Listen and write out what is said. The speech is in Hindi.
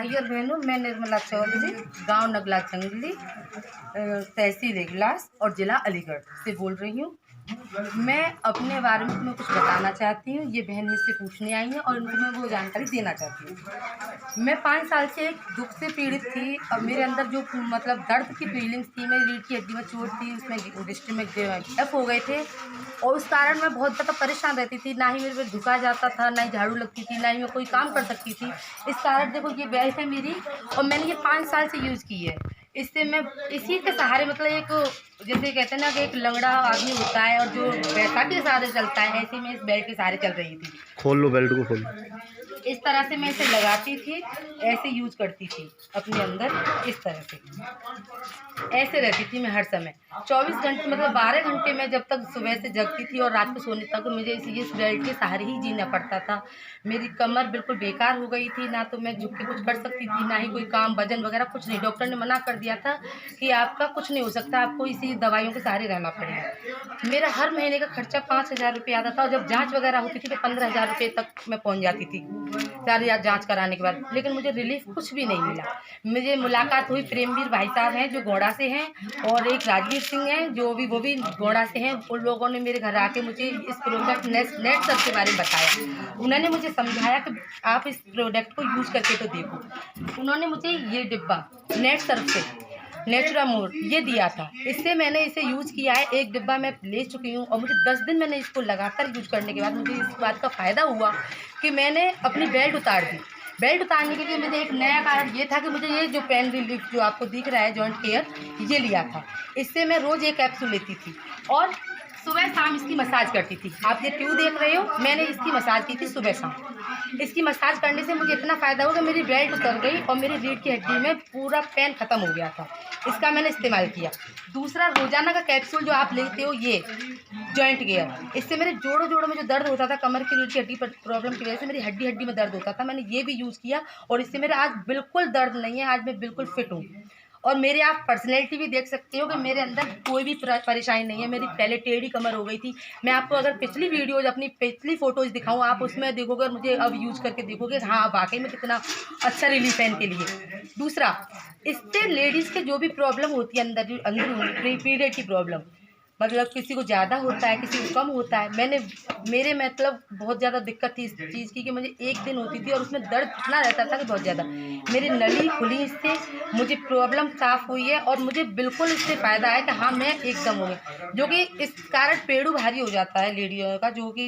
भाई और बहनों, मैं निर्मला चौधरी गांव नगला जंगली तहसील इगलास और ज़िला अलीगढ़ से बोल रही हूँ। मैं अपने बारे में तुम्हें कुछ बताना चाहती हूँ। ये बहन मुझसे पूछने आई है और उनको मैं वो जानकारी देना चाहती हूँ। मैं 5 साल से एक दुख से पीड़ित थी और मेरे अंदर जो मतलब दर्द की फीलिंग्स थी, मेरी रीढ़ की हड्डी में चोट थी, उसमें डिस्ट्रिक्ट में गैप हो गए थे और उस कारण मैं बहुत ज़्यादा परेशान रहती थी। ना ही मेरे पे झुका जाता था, ना ही झाड़ू लगती थी, ना ही मैं कोई काम कर सकती थी। इस कारण देखो ये बेल्ट है मेरी और मैंने ये 5 साल से यूज़ की है। इससे मैं इसी के सहारे मतलब एक जैसे कहते हैं ना कि एक लंगड़ा आदमी होता है और जो बैसाखी के सहारे चलता है, ऐसे मैं इस बेल्ट के सहारे चल रही थी। खोल लो, बेल्ट को खोल। इस तरह से मैं इसे लगाती थी, ऐसे यूज करती थी अपने अंदर, इस तरह से ऐसे रहती थी मैं हर समय 24 घंटे मतलब 12 घंटे में जब तक सुबह से जगती थी और रात को सोने तक मुझे इस बेल्ट के सहारे ही जीना पड़ता था। मेरी कमर बिल्कुल बेकार हो गई थी, ना तो मैं झुक के कुछ कर सकती थी, ना ही कोई काम वजन वगैरह कुछ नहीं। डॉक्टर ने मना कर दिया था कि आपका कुछ नहीं हो सकता, आपको इसी दवाइयों के सहारे रहना पड़ेगा। मेरा हर महीने का खर्चा 5,000 रुपये आता था और जब जाँच वगैरह होती थी तो 15,000 रुपये तक मैं पहुँच जाती थी सारी जाँच कराने के बाद, लेकिन मुझे रिलीफ कुछ भी नहीं मिला। मुझे मुलाकात हुई प्रेमवीर भाई साहब हैं जो गोंडा से हैं और एक राजवीर सिंह हैं जो वो भी गोंडा से हैं। उन लोगों ने मेरे घर आके मुझे इस प्रोडक्ट नेट सर्फ के बारे में बताया। उन्होंने मुझे समझाया कि आप इस प्रोडक्ट को यूज़ करके तो देखो। उन्होंने मुझे ये डिब्बा नेट सर्फ से नेचुरामोर ये दिया था। इससे मैंने इसे यूज़ किया है, एक डिब्बा मैं ले चुकी हूँ और मुझे 10 दिन मैंने इसको लगातार यूज़ करने के बाद मुझे इस बात का फ़ायदा हुआ कि मैंने अपनी बेल्ट उतार दी। बेल्ट उतारने के लिए मुझे एक नया कारण ये था कि मुझे ये जो पेन रिलीफ जो आपको दिख रहा है जॉइंट केयर, ये लिया था। इससे मैं रोज़ एक कैप्सूल लेती थी और सुबह शाम इसकी मसाज करती थी। आप ये ट्यूब देख रहे हो, मैंने इसकी मसाज की थी सुबह शाम। इसकी मसाज करने से मुझे इतना फ़ायदा हुआ कि मेरी बेल्ट उतर गई और मेरी रीढ़ की हड्डी में पूरा पेन ख़त्म हो गया था। इसका मैंने इस्तेमाल किया। दूसरा, रोज़ाना का कैप्सूल जो आप लेते हो ये जॉइंट केयर, इससे मेरे जोड़ों में जो दर्द होता था, कमर की रीढ़ की हड्डी पर प्रॉब्लम की वजह से मेरी हड्डी में दर्द होता था, मैंने ये भी यूज़ किया और इससे मेरा आज बिल्कुल दर्द नहीं है। आज मैं बिल्कुल फिट हूँ और मेरे आप पर्सनैलिटी भी देख सकते हो कि मेरे अंदर कोई भी परेशानी नहीं है। मेरी पहले टेढ़ी कमर हो गई थी। मैं आपको अगर पिछली वीडियोज़ अपनी पिछली फ़ोटोज़ दिखाऊँ, आप उसमें देखोगे और मुझे अब यूज़ करके देखोगे हाँ वाक़ई में कितना अच्छा रिलीफ़ है इनके लिए। दूसरा, इससे लेडीज़ के जो भी प्रॉब्लम होती है अंदरूनी पीरियड की प्रॉब्लम, मतलब किसी को ज़्यादा होता है, किसी को कम होता है। मेरे मतलब बहुत ज़्यादा दिक्कत थी इस चीज़ की कि मुझे एक दिन होती थी और उसमें दर्द इतना रहता था कि बहुत ज़्यादा। मेरी नली खुली इससे, मुझे प्रॉब्लम साफ़ हुई है और मुझे बिल्कुल इससे फ़ायदा है कि हाँ, मैं एकदम हो गई। जो कि इस कारण पेड़ू भारी हो जाता है लेडियों का, जो कि